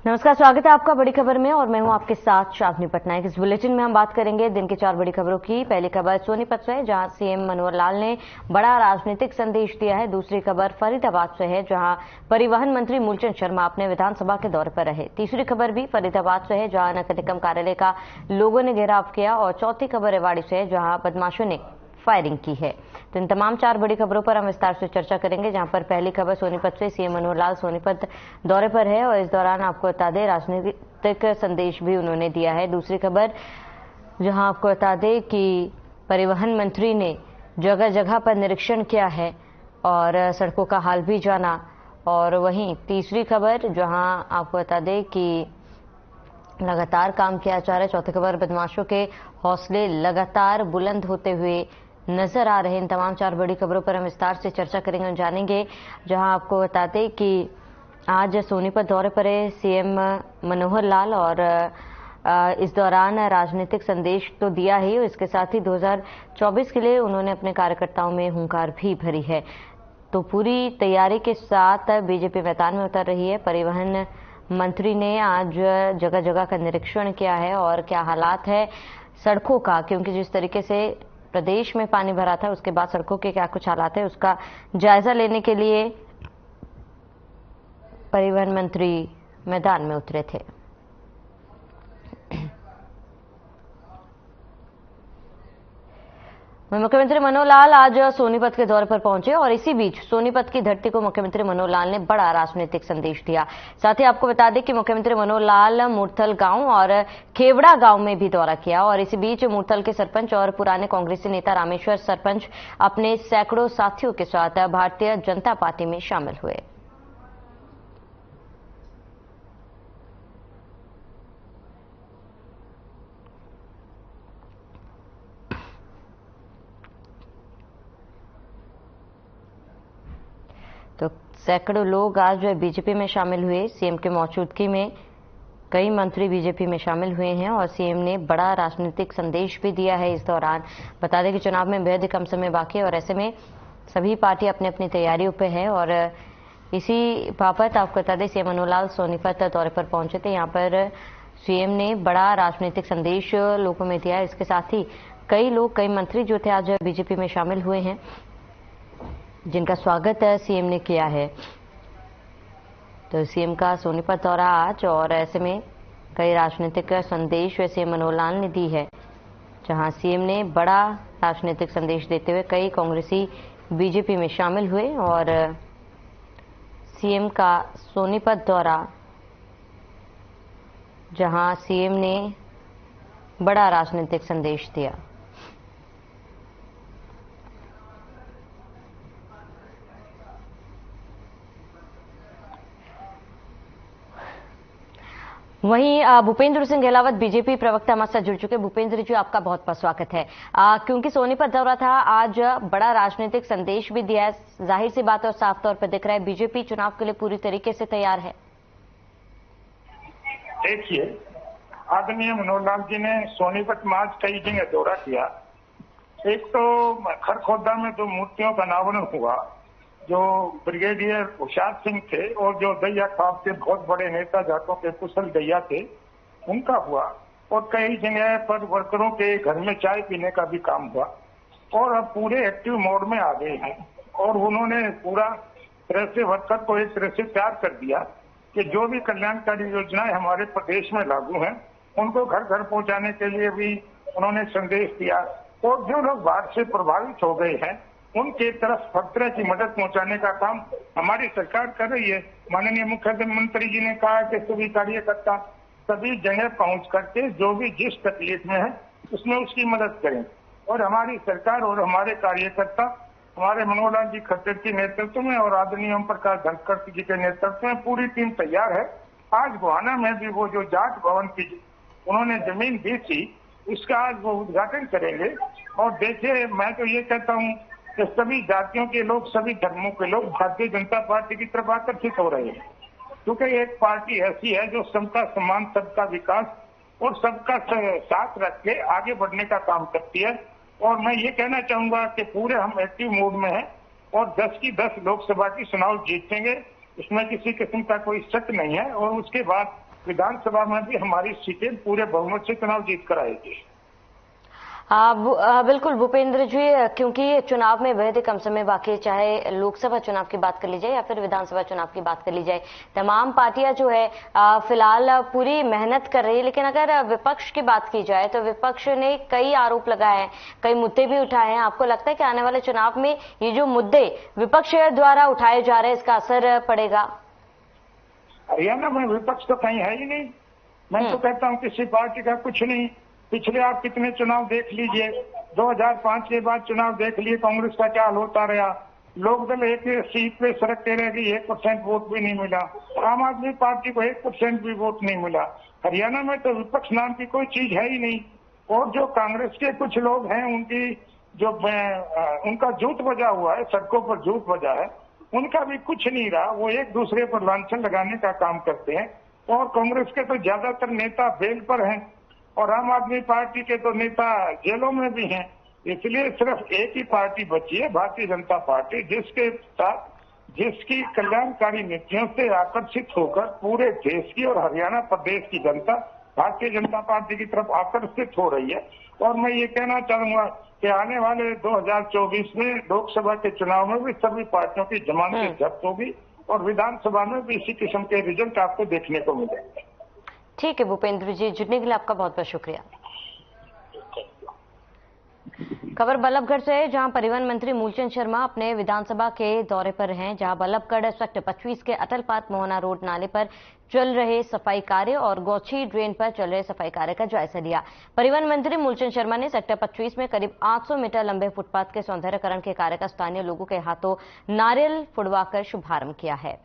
नमस्कार, स्वागत है आपका बड़ी खबर में और मैं हूं आपके साथ शालिनी पटनायक। इस बुलेटिन में हम बात करेंगे दिन की 4 बड़ी खबरों की। पहली खबर सोनीपत से है, जहां सीएम मनोहर लाल ने बड़ा राजनीतिक संदेश दिया है। दूसरी खबर फरीदाबाद से है, जहां परिवहन मंत्री मूलचंद शर्मा अपने विधानसभा के दौरे पर रहे। तीसरी खबर भी फरीदाबाद से है, जहां नगर निगम कार्यालय का लोगों ने घेराव किया। और चौथी खबर रेवाड़ी से है, जहां बदमाशों ने फायरिंग की है। तो इन तमाम 4 बड़ी खबरों पर हम विस्तार से चर्चा करेंगे, जहां पर पहली खबर सोनीपत से सीएम मनोहर लाल सोनीपत दौरे पर है और इस दौरान आपको बता दें राजनीतिक संदेश भी उन्होंने दिया है। दूसरी खबर जहां आपको बता दें कि परिवहन मंत्री ने जगह जगह पर निरीक्षण किया है और सड़कों का हाल भी जाना। और वहीं तीसरी खबर जहां आपको बता दें कि लगातार काम किया जा रहा है। चौथी खबर बदमाशों के हौसले लगातार बुलंद होते हुए नजर आ रहे। इन तमाम 4 बड़ी खबरों पर हम विस्तार से चर्चा करेंगे और जानेंगे, जहां आपको बताते कि आज सोनीपत दौरे पर है सीएम मनोहर लाल और इस दौरान राजनीतिक संदेश तो दिया ही, इसके साथ ही 2024 के लिए उन्होंने अपने कार्यकर्ताओं में हुंकार भी भरी है। तो पूरी तैयारी के साथ बीजेपी मैदान में उतर रही है। परिवहन मंत्री ने आज जगह जगह का निरीक्षण किया है और क्या हालात है सड़कों का, क्योंकि जिस तरीके से प्रदेश में पानी भरा था उसके बाद सड़कों के क्या कुछ हालात है उसका जायजा लेने के लिए परिवहन मंत्री मैदान में उतरे थे। मुख्यमंत्री मनोहर लाल आज सोनीपत के दौरे पर पहुंचे और इसी बीच सोनीपत की धरती को मुख्यमंत्री मनोहर लाल ने बड़ा राजनीतिक संदेश दिया। साथ ही आपको बता दें कि मुख्यमंत्री मनोहर लाल मुरथल गांव और खेवड़ा गांव में भी दौरा किया और इसी बीच मुरथल के सरपंच और पुराने कांग्रेसी नेता रामेश्वर सरपंच अपने सैकड़ों साथियों के साथ भारतीय जनता पार्टी में शामिल हुए। तो सैकड़ों लोग आज बीजेपी में शामिल हुए। सीएम के मौजूदगी में कई मंत्री बीजेपी में शामिल हुए हैं और सीएम ने बड़ा राजनीतिक संदेश भी दिया है। इस दौरान बता दें कि चुनाव में बेहद कम समय बाकी है और ऐसे में सभी पार्टी अपनी अपनी तैयारियों पे है और इसी बाबत आपको बता दें सीएम मनोहर लाल सोनीपत दौरे पर पहुंचे थे। यहाँ पर सीएम ने बड़ा राजनीतिक संदेश लोगों में दिया। इसके साथ ही कई मंत्री जो थे आज बीजेपी में शामिल हुए हैं, जिनका स्वागत सीएम ने किया है। तो सीएम का सोनीपत दौरा आज और ऐसे में कई राजनीतिक संदेश सीएम मनोहर लाल ने दी है, जहां सीएम ने बड़ा राजनीतिक संदेश देते हुए कई कांग्रेसी बीजेपी में शामिल हुए और सीएम का सोनीपत दौरा, जहां सीएम ने बड़ा राजनीतिक संदेश दिया। वहीं भूपेंद्र सिंह गहलावत बीजेपी प्रवक्ता हमारे साथ जुड़ चुके। भूपेंद्र जी, आपका बहुत बहुत स्वागत है। क्योंकि सोनीपत दौरा था आज, बड़ा राजनीतिक संदेश भी दिया है। जाहिर सी बात और साफ तौर पर दिख रहा है बीजेपी चुनाव के लिए पूरी तरीके से तैयार है। देखिए, आदरणीय मनोहर लाल जी ने सोनीपत में आज कई जगह दौरा किया। एक तो खरखोदा में जो मूर्तियों का अनावरण हुआ, जो ब्रिगेडियर होशियार सिंह थे और जो दैया खाप के बहुत बड़े नेता जाटों के कुशल दैया थे, उनका हुआ। और कई जगह पर वर्करों के घर में चाय पीने का भी काम हुआ और अब पूरे एक्टिव मोड में आ गए हैं और उन्होंने पूरा तरह से वर्कर को एक तरह से तैयार कर दिया कि जो भी कल्याणकारी योजनाएं हमारे प्रदेश में लागू हैं उनको घर घर पहुंचाने के लिए भी उन्होंने संदेश दिया। और जो लोग बाढ़ से प्रभावित हो गए हैं उनके तरफ हर तरह की मदद पहुंचाने का काम हमारी सरकार कर रही है। माननीय मुख्यमंत्री जी ने कहा कि सभी कार्यकर्ता सभी जगह पहुंच करके जो भी जिस तकलीफ में है उसमें उसकी मदद करें। और हमारी सरकार और हमारे कार्यकर्ता हमारे मनोहर लाल जी खट्टर के नेतृत्व में और आदरणीय ओम प्रकाश धनखड़ जी के नेतृत्व में पूरी टीम तैयार है। आज गोहाना में भी वो जो जाट भवन की उन्होंने जमीन दी थी, उसका आज वो उद्घाटन करेंगे। और देखिए, मैं तो ये कहता हूँ कि सभी जातियों के लोग, सभी धर्मों के लोग भारतीय जनता पार्टी की तरफ आकर्षित हो रहे हैं, क्योंकि एक पार्टी ऐसी है जो सबका सम्मान, सबका विकास और सबका साथ रख के आगे बढ़ने का काम करती है। और मैं ये कहना चाहूंगा कि पूरे हम एक्टिव मोड में हैं और 10 की 10 लोकसभा की चुनाव जीतेंगे, इसमें किसी किस्म का कोई शक नहीं है। और उसके बाद विधानसभा में भी हमारी सीटें पूरे बहुमत से चुनाव जीत कर आएगी। बिल्कुल भूपेंद्र जी, क्योंकि चुनाव में बेहद ही कम समय बाकी है, चाहे लोकसभा चुनाव की बात कर ली जाए या फिर विधानसभा चुनाव की बात कर ली जाए, तमाम पार्टियां जो है फिलहाल पूरी मेहनत कर रही है। लेकिन अगर विपक्ष की बात की जाए तो विपक्ष ने कई आरोप लगाए हैं, कई मुद्दे भी उठाए हैं। आपको लगता है कि आने वाले चुनाव में ये जो मुद्दे विपक्ष द्वारा उठाए जा रहे हैं, इसका असर पड़ेगा? हरियाणा में विपक्ष तो कहीं है ही नहीं। मैं तो कहता हूँ किसी पार्टी का कुछ नहीं। पिछले आप कितने चुनाव देख लीजिए, 2005 के बाद चुनाव देख लिए, कांग्रेस का क्या हाल होता रहा। लोकदल एक सीट पे सड़कते रह गई, 1% वोट भी नहीं मिला। आम आदमी पार्टी को 1% भी वोट नहीं मिला। हरियाणा में तो विपक्ष नाम की कोई चीज है ही नहीं। और जो कांग्रेस के कुछ लोग हैं, उनकी जो उनका जूत बजा हुआ है, सड़कों पर जूत बजा है, उनका भी कुछ नहीं रहा। वो एक दूसरे पर लांछन लगाने का काम करते हैं। और कांग्रेस के तो ज्यादातर नेता बेल पर हैं और आम आदमी पार्टी के तो नेता जेलों में भी हैं। इसलिए सिर्फ एक ही पार्टी बची है, भारतीय जनता पार्टी, जिसकी कल्याणकारी नीतियों से आकर्षित होकर पूरे देश की और हरियाणा प्रदेश की जनता भारतीय जनता पार्टी की तरफ आकर्षित हो रही है। और मैं ये कहना चाहूंगा कि आने वाले 2024 में लोकसभा के चुनाव में भी सभी पार्टियों की जमानतें जब्त होगी और विधानसभा में भी इसी किस्म के रिजल्ट आपको देखने को मिलेंगे। ठीक है भूपेंद्र जी, जुड़ने के लिए आपका बहुत बहुत शुक्रिया। खबर बल्लभगढ़ से है, जहां परिवहन मंत्री मूलचंद शर्मा अपने विधानसभा के दौरे पर हैं, जहां बल्लभगढ़ सेक्टर 25 के अटल पार्क मोहना रोड नाले पर चल रहे सफाई कार्य और गौछी ड्रेन पर चल रहे सफाई कार्य का जायजा लिया। परिवहन मंत्री मूलचंद शर्मा ने सेक्टर 25 में करीब 800 मीटर लंबे फुटपाथ के सौंदर्यकरण के कार्य का स्थानीय लोगों के हाथों नारियल फुड़वाकर शुभारंभ किया है।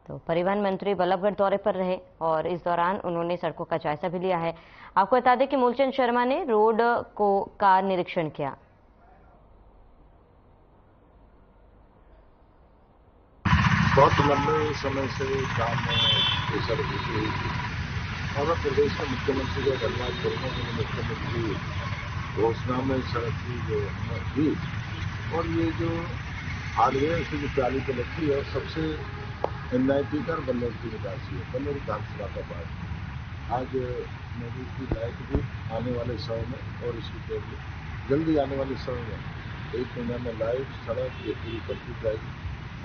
तो परिवहन मंत्री बल्लभगढ़ दौरे पर रहे और इस दौरान उन्होंने सड़कों का जायजा भी लिया है। आपको बता दें कि मूलचंद शर्मा ने रोड का निरीक्षण किया। बहुत लंबे समय से काम में सड़क हुई थी और प्रदेश के मुख्यमंत्री का धन्यवाद करूंगा कि मुख्यमंत्री घोषणा में सड़क की जो थी और ये जो हार्डवेयर से जो प्याली पे लगती है, सबसे NIT का बल्लभ की निकासी है, बल्लभ विधानसभा का पार्ट। आज नदी की लाइट भी आने वाले समय में और इसकी टेबल जल्दी आने वाले समय में 1 महीना में लाइट सड़क ये पूरी करती जाएगी।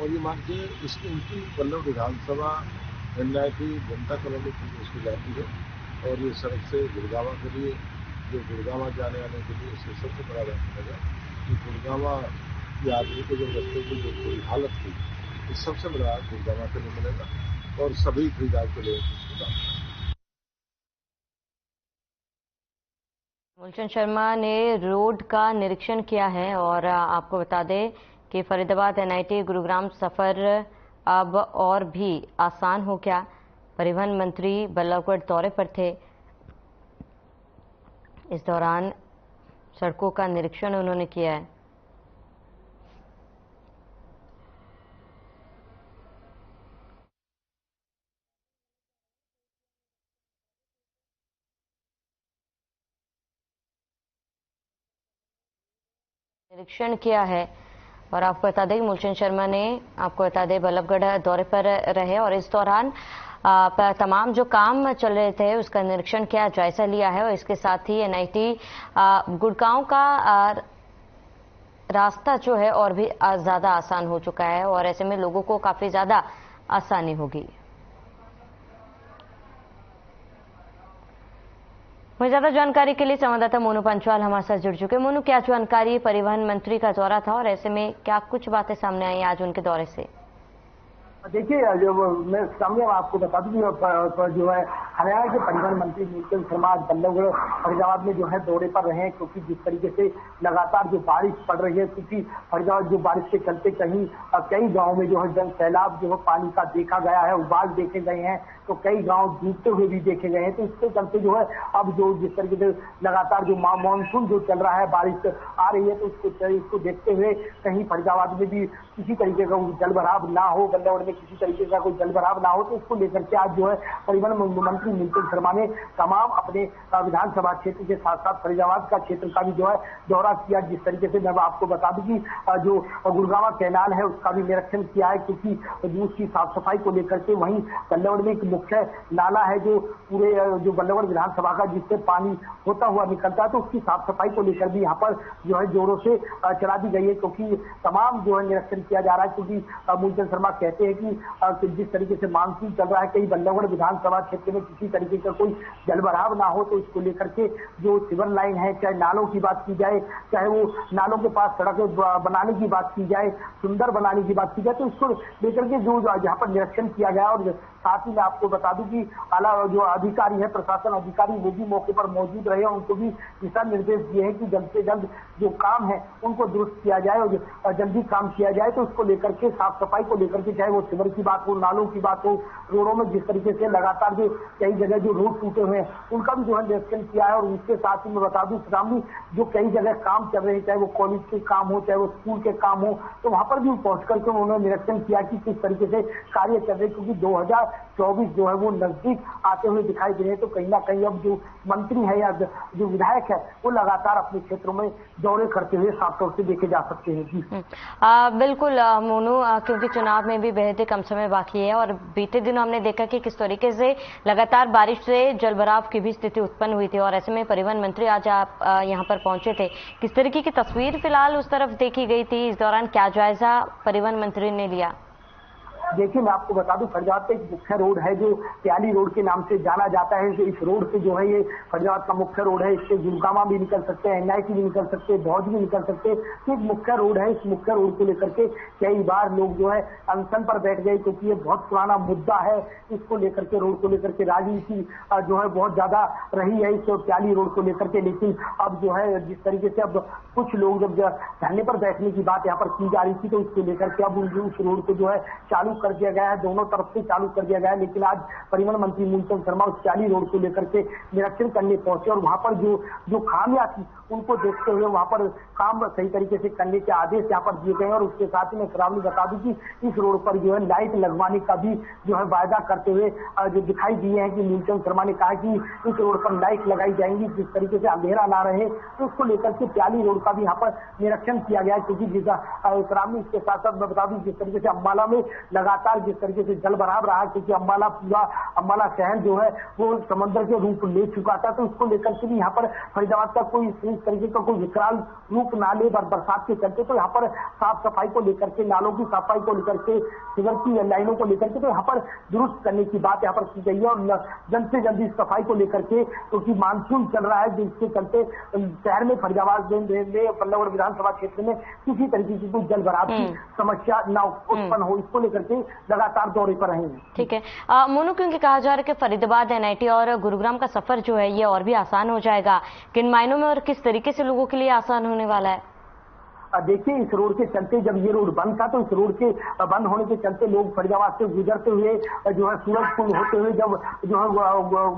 और ये मानते इसकी इनकी बल्लभ विधानसभा NIT जनता कॉलोनी की उसकी जाती है और ये सड़क से गुड़गावा के लिए, जो गुड़गावा जाने आने के लिए इससे सबसे बड़ा रास्ता लगा कि गुड़गावा के आदमी के जो रस्ते की जो पूरी हालत थी, सबसे बड़ा गुड़गावा के लिए मिलेगा और सभी खरीदार के लिए सुविधा। मूलचंद शर्मा ने रोड का निरीक्षण किया है और आपको बता दें कि फरीदाबाद NIT गुरुग्राम सफर अब और भी आसान हो गया। परिवहन मंत्री बल्लभगढ़ दौरे पर थे, इस दौरान सड़कों का निरीक्षण उन्होंने किया है। निरीक्षण किया है और आपको बता दें मूलचंद शर्मा ने आपको बता दें बल्लभगढ़ दौरे पर रहे और इस दौरान तमाम जो काम चल रहे थे उसका निरीक्षण किया, जायजा लिया है और इसके साथ ही NIT गुड़गांव का रास्ता जो है और भी ज्यादा आसान हो चुका है और ऐसे में लोगों को काफी ज्यादा आसानी होगी। वहीं ज्यादा जानकारी के लिए संवाददाता मोनू पंचवाल हमारे साथ जुड़ चुके। मोनू, क्या जानकारी, परिवहन मंत्री का दौरा था और ऐसे में क्या कुछ बातें सामने आई आज उनके दौरे से? देखिए, जो मैं सामने आपको बता दूं जो है हरियाणा के परिवहन मंत्री मूलचंद शर्मा आज बल्लभगढ़ फरीदाबाद में जो है दौरे पर रहे हैं, क्योंकि जिस तरीके से लगातार जो बारिश पड़ रही है, क्योंकि फरीदाबाद जो बारिश के चलते कई गाँव में जो है जन सैलाब जो है पानी का देखा गया है, उबाल देखे गए हैं, तो कई गाँव डूबते हुए भी देखे गए हैं। तो इसके चलते जो है अब जो जिस तरीके से लगातार जो मानसून जो चल रहा है, बारिश आ रही है, तो इसको देखते हुए कहीं फरीदाबाद में भी किसी तरीके का जलभराव ना हो, बल्लभगढ़ किसी तरीके का कोई जलभराव ना हो, तो इसको लेकर के आज जो है परिवहन मंत्री कि मूलचंद शर्मा ने तमाम अपने विधानसभा क्षेत्र के साथ साथ फरीदाबाद का क्षेत्र का भी जो है दौरा किया। जिस तरीके से मैं आपको बता दूं कि जो गुड़गावा कैनाल है उसका भी निरीक्षण किया है, क्योंकि उसकी साफ सफाई को लेकर के वहीं बल्लभगढ़ में एक मुख्य नाला है जो पूरे जो बल्लभगढ़ विधानसभा का जिससे पानी होता हुआ निकलता है, तो उसकी साफ सफाई को लेकर भी यहाँ पर जो है जोरों से चला दी गई है, क्योंकि तमाम जो है निरीक्षण किया जा रहा है। क्योंकि मूलचंद शर्मा कहते हैं कि जिस तरीके से मानसून चल रहा है, कहीं बल्लभगढ़ विधानसभा क्षेत्र में किसी तरीके का कोई जलभराव ना हो, तो इसको लेकर के जो सिवर लाइन है, चाहे नालों की बात की जाए, चाहे वो नालों के पास सड़कें बनाने की बात की जाए, सुंदर बनाने की बात की जाए, तो इसको लेकर के जो यहाँ पर निरीक्षण किया गया। और साथ ही मैं आपको बता दूं कि आला जो अधिकारी है, प्रशासन अधिकारी, वो भी मौके पर मौजूद रहे, उनको भी दिशा निर्देश दिए हैं कि जल्द से जल्द जो काम है उनको दुरुस्त किया जाए और जल्दी काम किया जाए। तो उसको लेकर के साफ सफाई को लेकर के, चाहे वो सिवर की बात हो, नालों की बात हो, रोडों में जिस तरीके से लगातार जो कई जगह जो रोड टूटे हुए हैं उनका भी जो है निरीक्षण किया है। और उसके साथ ही मैं बता दूं सामने जो कई जगह काम चल रहे हैं, चाहे वो कॉलेज के काम हो, चाहे वो स्कूल के काम हो, तो वहां पर भी पहुंच करके उन्होंने निरीक्षण किया कि किस तरीके से कार्य चल रहे, क्योंकि 2024 जो है वो नजदीक आते हुए दिखाई दे रहे हैं। तो कहीं ना कहीं अब जो मंत्री है या जो विधायक है वो लगातार अपने क्षेत्रों में दौरे करते हुए साफ तौर से देखे जा सकते हैं। जी बिल्कुल मोनू, क्योंकि चुनाव में भी बेहद ही कम समय बाकी है और बीते दिनों हमने देखा कि किस तरीके से लगातार बारिश से जलभराव की भी स्थिति उत्पन्न हुई थी और ऐसे में परिवहन मंत्री आज आप यहाँ पर पहुंचे थे। किस तरीके की तस्वीर फिलहाल उस तरफ देखी गई थी? इस दौरान क्या जायजा परिवहन मंत्री ने लिया? देखिए, मैं आपको बता दूं, फरीदाबाद का एक मुख्य रोड है जो प्याली रोड के नाम से जाना जाता है। इस रोड से जो है ये फरीदाबाद का मुख्य रोड है, इससे गुड़गावा भी निकल सकते हैं, NIT भी निकल सकते हैं, भौज भी निकल सकते हैं। तो एक मुख्य रोड है, इस मुख्य रोड को लेकर के कई बार लोग जो है अनशन पर बैठ गए, क्योंकि ये बहुत पुराना मुद्दा है। इसको लेकर के, रोड को लेकर के राजनीति जो है बहुत ज्यादा रही है इस प्याली रोड को लेकर के। लेकिन अब जो है जिस तरीके से अब कुछ लोग जब धरने पर बैठने की बात यहाँ पर की जा रही थी, तो इसको लेकर के अब उस रोड को जो है चालू कर दिया गया है, दोनों तरफ से चालू कर दिया गया है। लेकिन आज परिवहन मंत्री मूलचंद शर्मा उस प्याली रोड को लेकर के निरीक्षण करने पहुंचे और वहां पर जो खामियां थी उनको देखते हुए वहां पर काम सही तरीके से करने के आदेश यहाँ पर दिए गए। और उसके साथ ही मैं श्रावणी बता दूं कि इस रोड पर जो है लाइट लगवाने का भी जो है वायदा करते हुए जो दिखाई दिए हैं कि मूलचंद शर्मा ने कहा कि इस रोड पर लाइट लगाई जाएंगी, जिस तरीके से अंधेरा ना रहे। तो उसको लेकर के प्याली रोड का भी यहाँ पर निरीक्षण किया गया है, क्योंकि श्रावणी इसके साथ साथ मैं बता दूं जिस तरीके से अम्बाला में लगातार जिस तरीके से जल भराव रहा, क्योंकि अम्बाला शहर जो है वो समंदर के रूप ले चुका था। तो उसको लेकर के भी यहाँ पर फरीदाबाद का कोई इस तरीके का कोई विकराल रूप ना ले बरसात के चलते। तो यहाँ पर साफ सफाई को लेकर के, नालों की सफाई को लेकर के, सिवर की लाइनों को लेकर के तो यहाँ पर दुरुस्त करने की बात यहाँ पर की गई है। और जल्द से जल्द इस सफाई को लेकर के, क्योंकि मानसून चल रहा है जिसके चलते शहर में फरीदाबाद में बल्लभगढ़ विधानसभा क्षेत्र में किसी तरीके की कोई जल भराव की समस्या न उत्पन्न हो, इसको लेकर के लगातार दौरे पर रहे हैं। ठीक है मोनू, क्योंकि कहा जा रहा है कि फरीदाबाद, NIT और गुरुग्राम का सफर जो है ये और भी आसान हो जाएगा, किन मायनों में और किस तरीके से लोगों के लिए आसान होने वाला है? देखिए, इस रोड के चलते जब ये रोड बंद था, तो इस रोड के बंद होने के चलते लोग फरीदाबाद से गुजरते हुए जो है सूरजकुंड होते हुए जब जो है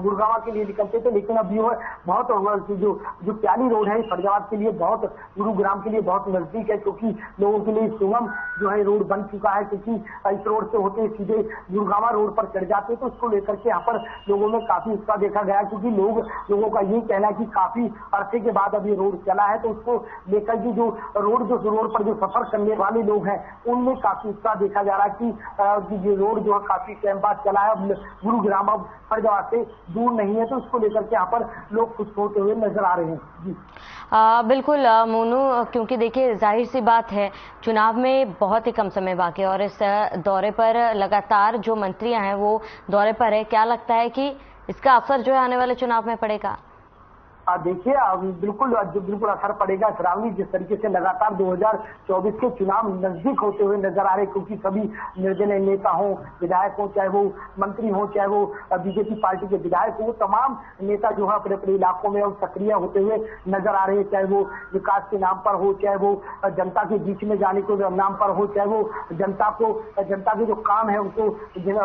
गुड़गावा के लिए निकलते थे। लेकिन अब जो है बहुत जो प्याली रोड है फरीदाबाद के लिए, बहुत गुरुग्राम के लिए बहुत नजदीक है, क्योंकि लोगों के लिए सुगम जो है रोड बन चुका है। क्योंकि इस रोड से होते सीधे गुड़गावा रोड पर चढ़ जाते, तो उसको लेकर के यहाँ पर लोगों में काफी उत्साह देखा गया, क्योंकि लोगों का ये कहना है कि काफी अरसे के बाद अब ये रोड चला है। तो उसको लेकर के जो रोड पर जो सफर करने वाले लोग हैं उनमें काफी उत्साह देखा जा रहा है कि ये रोड जो है काफी टाइम बाद चला है। अब गुरुग्राम अब फरीदाबाद से दूर नहीं है, तो इसको लेकर के यहाँ पर लोग खुश होते हुए नजर आ रहे हैं। जी बिल्कुल मोनू, क्योंकि देखिए जाहिर सी बात है चुनाव में बहुत ही कम समय बाकी है और इस दौरे पर लगातार जो मंत्रियां हैं वो दौरे पर है। क्या लगता है कि इसका असर जो है आने वाले चुनाव में पड़ेगा? देखिए, बिल्कुल असर पड़ेगा। श्रावणी, जिस तरीके से लगातार 2024 के चुनाव नजदीक होते हुए नजर आ रहे, क्योंकि सभी निर्दलीय नेता हो, विधायक हो, चाहे वो मंत्री हो, चाहे वो बीजेपी पार्टी के विधायक हो, तमाम नेता जो है अपने अपने इलाकों में और सक्रिय होते हुए नजर आ रहे हैं। चाहे वो विकास के नाम पर हो, चाहे वो जनता के बीच में जाने के नाम पर हो, चाहे वो जनता के जो काम है उनको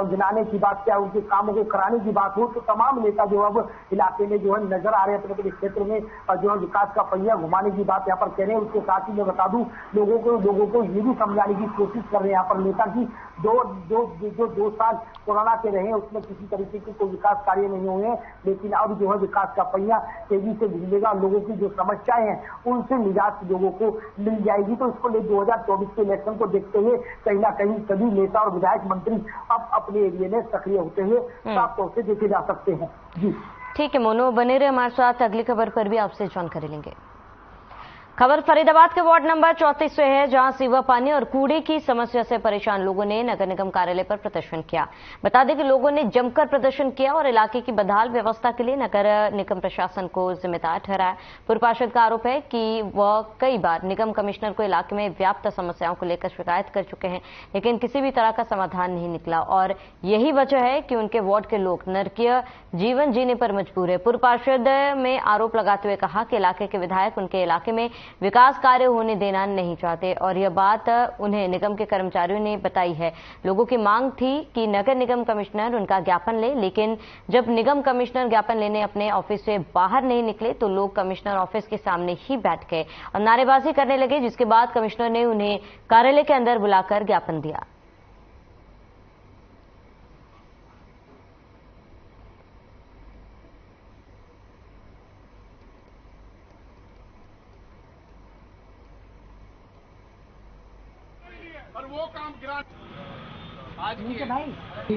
गिनाने की बात, चाहे उनके कामों को कराने की बात हो, तो तमाम नेता जो अब इलाके में जो है नजर आ रहे हैं, अपने के क्षेत्र में जो है विकास का पहिया घुमाने की बात यहाँ पर कह रहे हैं। उसके साथ ही मैं बता दूं लोगों को ये भी समझाने की कोशिश कर रहे हैं यहाँ पर नेता की दो साल कोरोना के रहे उसमें किसी तरीके के कोई विकास कार्य नहीं हुए हैं, लेकिन अब जो है विकास का पहिया तेजी से घूमेगा। लोगों की जो समस्याएं हैं उनसे निजात लोगों को मिल जाएगी। तो इसको ले 2024 के इलेक्शन को देखते हुए कहीं ना कहीं सभी नेता और विधायक मंत्री अब अपने एरिया में सक्रिय होते हुए साफ तौर से देखे जा सकते हैं। जी ठीक है मोनू, बने रहे हमारे साथ, अगली खबर पर भी आपसे जानकारी लेंगे। खबर फरीदाबाद के वार्ड नंबर 34 से है, जहां सीवर पानी और कूड़े की समस्या से परेशान लोगों ने नगर निगम कार्यालय पर प्रदर्शन किया। बता दें कि लोगों ने जमकर प्रदर्शन किया और इलाके की बदहाल व्यवस्था के लिए नगर निगम प्रशासन को जिम्मेदार ठहराया। पूर्व पार्षद का आरोप है कि वह कई बार निगम कमिश्नर को इलाके में व्याप्त समस्याओं को लेकर शिकायत कर चुके हैं, लेकिन किसी भी तरह का समाधान नहीं निकला और यही वजह है कि उनके वार्ड के लोग नरकीय जीवन जीने पर मजबूर है। पूर्व पार्षद में आरोप लगाते हुए कहा कि इलाके के विधायक उनके इलाके में विकास कार्य होने देना नहीं चाहते और यह बात उन्हें निगम के कर्मचारियों ने बताई है। लोगों की मांग थी कि नगर निगम कमिश्नर उनका ज्ञापन ले, लेकिन जब निगम कमिश्नर ज्ञापन लेने अपने ऑफिस से बाहर नहीं निकले तो लोग कमिश्नर ऑफिस के सामने ही बैठ गए और नारेबाजी करने लगे, जिसके बाद कमिश्नर ने उन्हें कार्यालय के अंदर बुलाकर ज्ञापन दिया। और वो काम आज भाई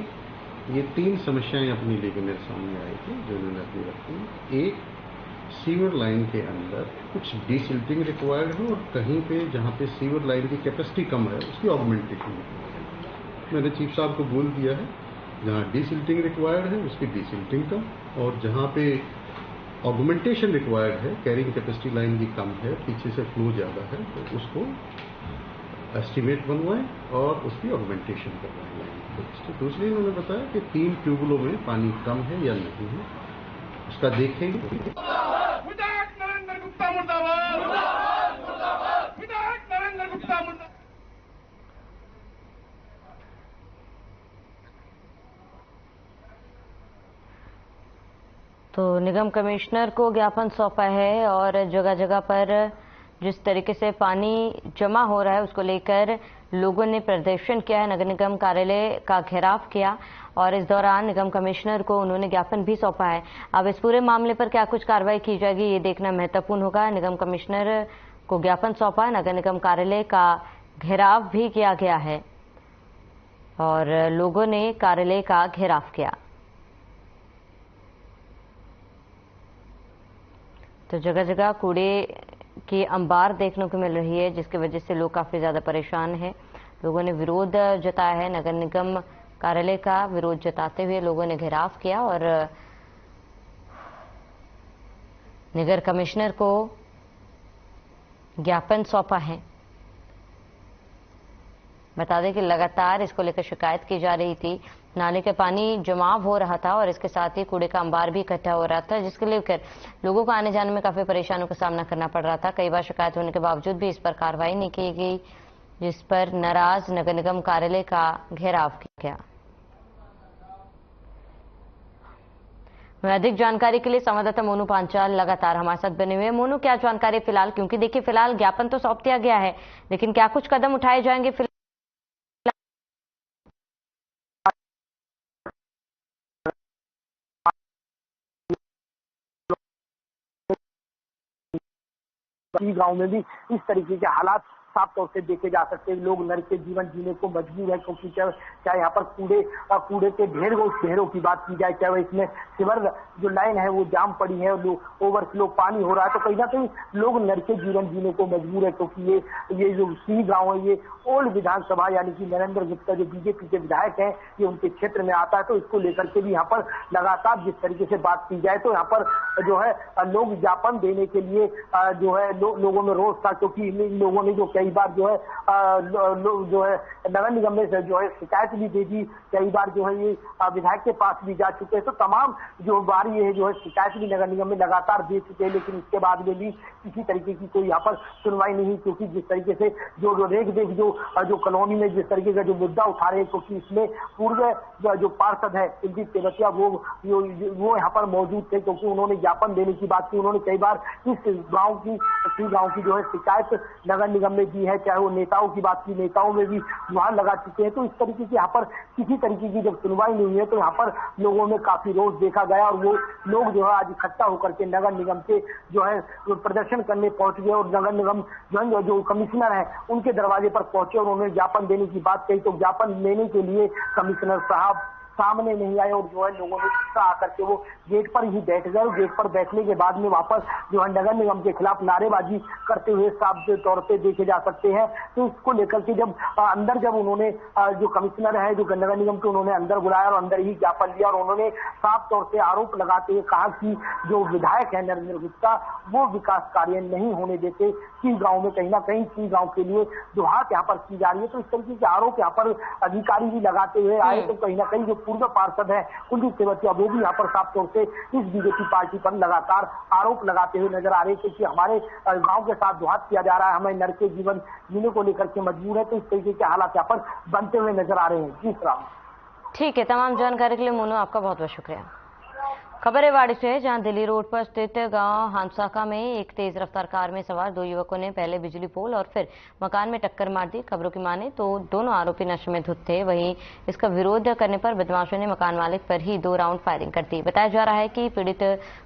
ये 3 समस्याएं अपनी लेके मेरे सामने आई थी जो इन्होंने अपनी रखी। एक, सीवर लाइन के अंदर कुछ डीसिल्टिंग रिक्वायर्ड है और कहीं पे जहाँ पे सीवर लाइन की कैपेसिटी कम है उसकी ऑगमेंटेशन। मैंने चीफ साहब को बोल दिया है जहाँ डीसिल्टिंग रिक्वायर्ड है उसकी डीसिल्टिंग कम और जहाँ पे ऑगमेंटेशन रिक्वायर्ड है, कैरिंग कैपेसिटी लाइन की कम है, पीछे से फ्लो ज़्यादा है, तो उसको एस्टिमेट बनवाएं और उसकी ऑगमेंटेशन करवाएं। तो दूसरी उन्होंने बताया कि 3 ट्यूबवेलों में पानी कम है या नहीं है, उसका देखेंगे। विधायक नरेंद्र गुप्ता मुर्दाबाद, विधायक नरेंद्र गुप्ता मुर्दाबाद। तो निगम कमिश्नर को ज्ञापन सौंपा है और जगह जगह पर जिस तरीके से पानी जमा हो रहा है उसको लेकर लोगों ने प्रदर्शन किया है, नगर निगम कार्यालय का घेराव किया और इस दौरान निगम कमिश्नर को उन्होंने ज्ञापन भी सौंपा है। अब इस पूरे मामले पर क्या कुछ कार्रवाई की जाएगी ये देखना महत्वपूर्ण होगा। निगम कमिश्नर को ज्ञापन सौंपा है, नगर निगम कार्यालय का घेराव भी किया गया है और लोगों ने कार्यालय का घेराव किया। तो जगह जगह कूड़े की अंबार देखने को मिल रही है, जिसकी वजह से लोग काफी ज्यादा परेशान हैं। लोगों ने विरोध जताया है, नगर निगम कार्यालय का विरोध जताते हुए लोगों ने घेराव किया और नगर कमिश्नर को ज्ञापन सौंपा है। बता दें कि लगातार इसको लेकर शिकायत की जा रही थी, नाले के पानी जमाव हो रहा था और इसके साथ ही कूड़े का अंबार भी इकट्ठा हो रहा था, जिसके लेकर लोगों को आने जाने में काफी परेशानियों का सामना करना पड़ रहा था। कई बार शिकायत होने के बावजूद भी इस पर कार्रवाई नहीं की गई, जिस पर नाराज नगर निगम कार्यालय का घेराव किया गया। अधिक जानकारी के लिए संवाददाता मोनू पांचाल लगातार हमारे साथ बने हुए हैं। मोनू, क्या जानकारी फिलहाल, क्योंकि देखिए फिलहाल ज्ञापन तो सौंप दिया गया है, लेकिन क्या कुछ कदम उठाए जाएंगे फिलहाल? गांव में भी इस तरीके के हालात साफ तौर से देखे जा सकते हैं। लोग नर के जीवन जीने को मजबूर है, क्योंकि चाहे यहाँ पर कूड़े के ढेरों की बात की जाए, चाहे इसमें सिवर जो लाइन है वो जाम पड़ी है, ओवरफ्लो पानी हो रहा है, तो कहीं ना कहीं लोग नर के जीवन जीने को मजबूर है। क्योंकि ये जो सी गाँव है ये ओल्ड विधानसभा यानी कि नरेंद्र गुप्ता जो बीजेपी के विधायक हैं ये उनके क्षेत्र में आता है, तो इसको लेकर के भी यहाँ पर लगातार जिस तरीके से बात की जाए तो यहाँ पर जो है लोग ज्ञापन देने के लिए जो है लोगों में रोष था, क्योंकि इन लोगों ने जो कई बार जो है जो है नगर निगम में जो है शिकायत भी दे दी, कई बार जो है ये विधायक के पास भी जा चुके हैं। तो तमाम जो बार ये जो है शिकायत भी नगर निगम में लगातार दे चुके हैं, लेकिन इसके बाद में भी किसी तरीके की कोई यहाँ पर सुनवाई नहीं, क्योंकि जिस तरीके से जो रेख देख जो कॉलोनी में जिस तरीके का जो मुद्दा उठा रहे हैं, क्योंकि इसमें पूर्व जो पार्षद है कुलदीप तेवतिया वो यहाँ पर मौजूद थे, क्योंकि उन्होंने ज्ञापन देने की बात की। उन्होंने कई बार इस गांव की जो है शिकायत नगर निगम में दी है, चाहे वो नेताओं की बात की, नेताओं में भी गुहार लगा चुके हैं। तो इस तरीके की यहाँ पर किसी तरीके की जब सुनवाई नहीं हुई है तो यहाँ पर लोगों में काफी रोष देखा गया, और वो लोग जो है आज इकट्ठा होकर के नगर निगम के जो है प्रदर्शन करने पहुंच गए, और नगर निगम जो कमिश्नर है उनके दरवाजे पर पहुंचे और उन्होंने ज्ञापन देने की बात कही। तो ज्ञापन लेने के लिए कमिश्नर साहब सामने नहीं आए, और जो है लोगों ने गुस्सा आकर के वो गेट पर ही बैठ गए। और गेट पर बैठने के बाद में वापस जो है नगर निगम के खिलाफ नारेबाजी करते हुए साफ तौर पे देखे जा सकते हैं। तो इसको लेकर के जब उन्होंने जो कमिश्नर है जो नगर निगम के उन्होंने अंदर बुलाया और अंदर ही ज्ञापन लिया, और उन्होंने साफ तौर से आरोप लगाते हुए कहा कि जो विधायक है नरेंद्र गुप्ता वो विकास कार्य नहीं होने देते, की गाँव में कहीं ना कहीं की गाँव के लिए दुहात यहाँ पर की जा रही है। तो इस तरीके के आरोप यहाँ पर अधिकारी भी लगाते हुए आए। तो कहीं ना कहीं जो पूर्व पार्षद है कुलदीप तेवतिया वो भी यहाँ पर साफ तौर से इस बीजेपी पार्टी पर लगातार आरोप लगाते हुए नजर आ रहे हैं कि हमारे गांव के साथ दुहात किया जा रहा है, हमें नरके जीवन जीने को लेकर के मजबूर है। तो इस तरीके के हालात यहाँ पर बनते हुए नजर आ रहे हैं। जी सलाम। ठीक है, तमाम जानकारी के लिए मोनू आपका बहुत बहुत शुक्रिया। खबर रेवाड़ी से है, जहां दिल्ली रोड पर स्थित गांव हांसाका में एक तेज रफ्तार कार में सवार दो युवकों ने पहले बिजली पोल और फिर मकान में टक्कर मार दी। खबरों की माने तो दोनों आरोपी नशे में धुत थे। वहीं इसका विरोध करने पर बदमाशों ने मकान मालिक पर ही 2 राउंड फायरिंग कर दी। बताया जा रहा है कि पीड़ित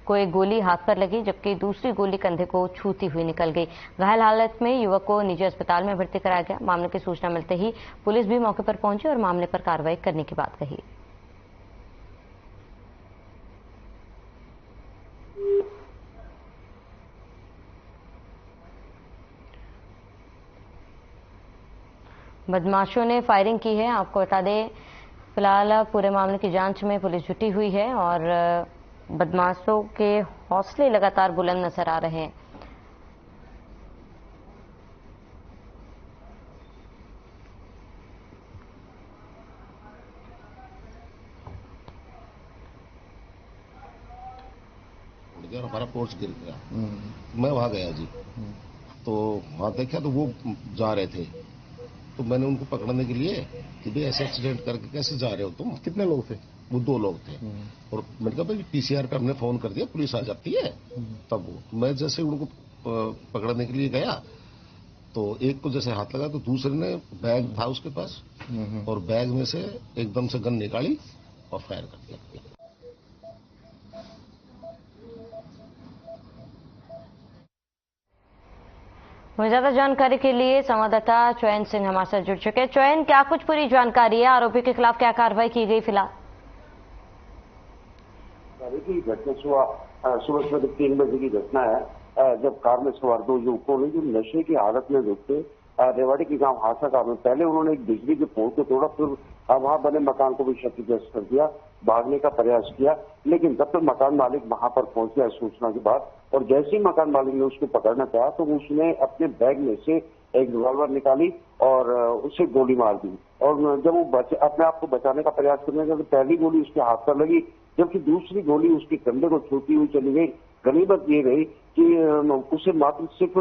को एक गोली हाथ पर लगी, जबकि दूसरी गोली कंधे को छूती हुई निकल गई। घायल हालत में युवक को निजी अस्पताल में भर्ती कराया गया। मामले की सूचना मिलते ही पुलिस भी मौके पर पहुंची और मामले पर कार्रवाई करने की बात कही। बदमाशों ने फायरिंग की है। आपको बता दें, फिलहाल पूरे मामले की जांच में पुलिस जुटी हुई है और बदमाशों के हौसले लगातार बुलंद नजर आ रहे हैं। और हमारा पोर्च गिर गया। मैं वहां गया जी, तो वहां देखा तो वो जा रहे थे, तो मैंने उनको पकड़ने के लिए कि भाई ऐसे एक्सीडेंट करके कैसे जा रहे हो तुम। कितने लोग थे? वो 2 लोग थे। और मैंने कहा भाई पीसीआर का हमने फोन कर दिया, पुलिस आ जाती है। तब मैं जैसे उनको पकड़ने के लिए गया तो एक को जैसे हाथ लगा तो दूसरे ने बैग था उसके पास और बैग में से एकदम से गन निकाली और फायर कर दिया। ज्यादा जानकारी के लिए संवाददाता चयन सिंह हमारे साथ जुड़ चुके हैं। चयन, क्या कुछ पूरी जानकारी है? आरोपी के खिलाफ क्या कार्रवाई की गई फिलहाल? घटना सुबह 3 बजे की घटना है, जब कार में सवार 2 युवकों ने जो नशे की हालत में रुकते रेवाड़ी के गांव हांसाका में पहले उन्होंने एक बिजली के पोल को तोड़ा, फिर वहां बने मकान को भी क्षतिग्रस्त कर दिया, भागने का प्रयास किया। लेकिन तब तक मकान मालिक वहां पर पहुंच गया सूचना के बाद, और जैसे ही मकान मालिक ने उसको पकड़ना चाहा तो उसने अपने बैग में से एक रिवॉल्वर निकाली और उसे गोली मार दी। और जब वो अपने आप को बचाने का प्रयास करने लगा तो पहली गोली उसके हाथ पर लगी, जबकि दूसरी गोली उसके कंधे को छूती हुई चली गई। गनीमत ये रही कि उसे मात्र सिर्फ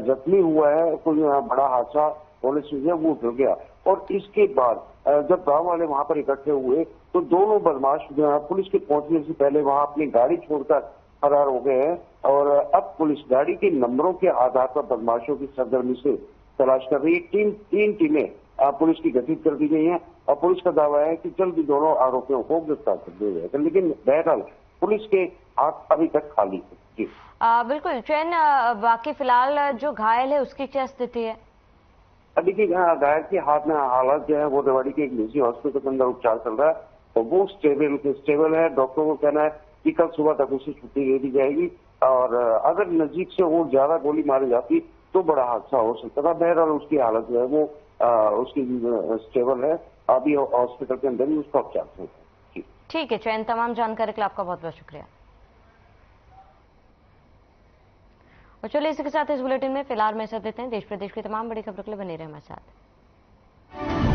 जख्मी हुआ है, कोई बड़ा हादसा होने से वो उठ गया। और इसके बाद जब गांव वाले वहां पर इकट्ठे हुए तो दोनों बदमाश पुलिस के पहुंचने से पहले वहां अपनी गाड़ी छोड़कर फरार हो गए हैं। और अब पुलिस गाड़ी के नंबरों के आधार पर बदमाशों की सरगर्मी से तलाश कर रही है। 3 टीमें पुलिस की गठित कर दी गई हैं और पुलिस का दावा है कि जल्द ही दोनों आरोपियों को गिरफ्तार कर दिया जाएगा। लेकिन बहरहाल पुलिस के हाथ अभी तक खाली है। जी बिल्कुल चैन, बाकी फिलहाल जो घायल है उसकी क्या स्थिति है? देखिए, घायल के हाथ में हालत जो है वो रेवाड़ी के एक निजी हॉस्पिटल के अंदर उपचार चल रहा है और वो स्टेबल है। डॉक्टरों को कहना है कि कल सुबह तक उसे छुट्टी दे दी जाएगी, और अगर नजीक से और ज्यादा गोली मारी जाती तो बड़ा हादसा हो सकता था। बहरहाल उसकी हालत जो है वो उसकी स्टेबल है, अभी हॉस्पिटल के अंदर ही उसका उपचार चल रहा है। ठीक है चैन, तमाम जानकारी के लिए आपका बहुत बहुत शुक्रिया। और चलिए इसी के साथ इस बुलेटिन में फिलहाल में सब देते हैं। देश प्रदेश की तमाम बड़ी खबरों के लिए बने रहे हमारे साथ।